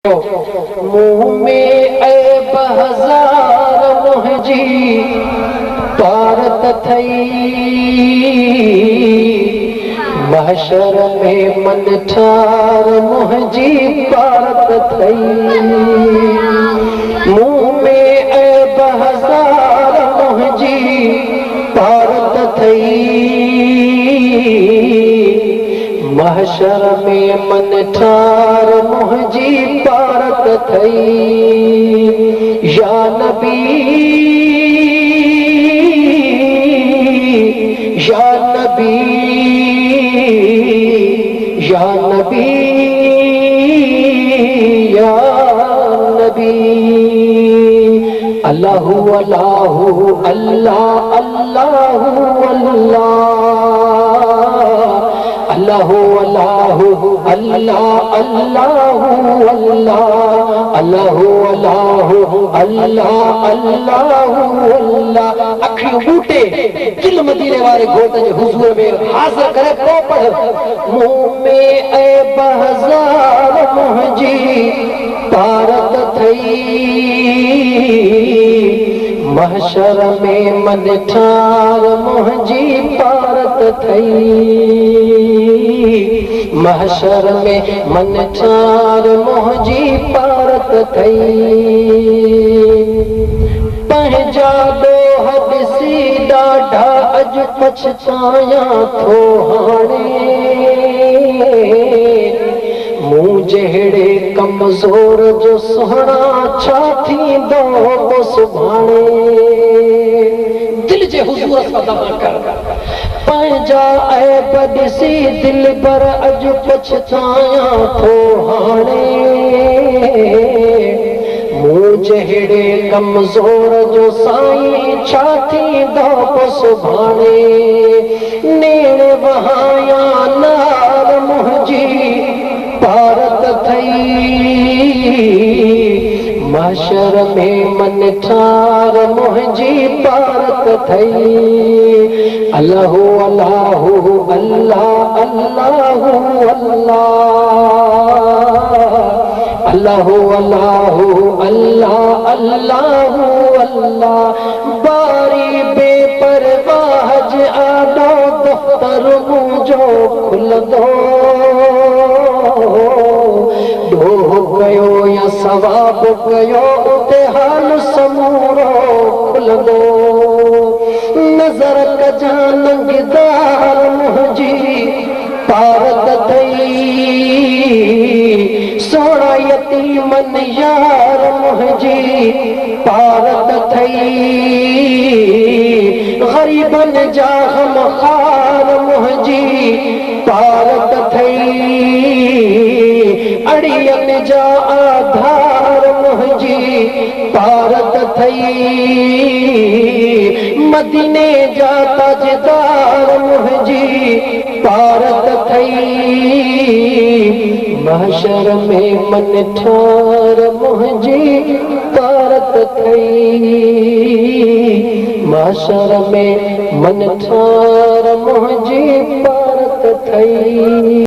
मुँह में ऐब हजार मुंहिंजी पारत थई, महशर में मन ठार मुंहिंजी पारत थई। मुँह में ऐब हजार मुंहिंजी पारत थई, महशर में मन ठार मुंहिंजी पारत थई। या नबी या नबी या नबी या नबी। अल्लाहु अल्लाहु अल्लाह अल्लाहु अल्लाह, अल्लाहु अल्लाहु अल्लाह अल्लाहु अल्लाह, अल्लाहु अल्लाहु अल्लाह अल्लाहु अल्लाह। अखियूं बूटे दिल मदीने वारे घोट जे हुजूर में हाज़िर करे पोइ पढ़। मुँह में ऐब हजार मुंहिंजी पारत थई, महशर में मन ठार मुंहिंजी पारत थई। महशर में मन ठार मुंहिंजी पारत थई। पंहिंजा ॾोह ॾिसी ॾाढा अॼु पछतायां थो हाणे, मूं जहिड़े कमज़ोर जो सुहिणा छा थींदो पोइ सुभाणे। दिल जे हुजूर सां दवा कर, पंहिंजा ऐब ॾिसी दिल पर अॼु पछतायां थो हाणे, मूं जहिड़े कमज़ोर जो साईं छा थींदो पोइ सुभाणे। नेण वहाया नार मुंहिंजी पारत थई, महशर में मन ठार मुंहिंजी पारत थई। अल्लाहु अल्लाहु अल्लाह अल्लाहु अल्लाह, अल्लाहु अल्लाहु अल्लाह अल्लाहु अल्लाह। बारी बेपरवाह जे आॾो दफ़्तर मुंहिंजो खुलंदो, ॾोह कयो या सवाब कयो उते हाल समूरो खुलंदो। नज़र कजां नंगदार मुंहिंजी पारत थई, सोणा यतीमन यार मुंहिंजी पारत थई। ग़रीबन जा ग़मख़ार मुंहिंजी पारत थई, अड़ियन जा आधार मुंहिंजी पारत थई। मदीने जा ताजदार मुंहिंजी पारत थई, महशर में मन ठार मुंहिंजी पारत थई। महशर में मन ठार मुंहिंजी पारत थई।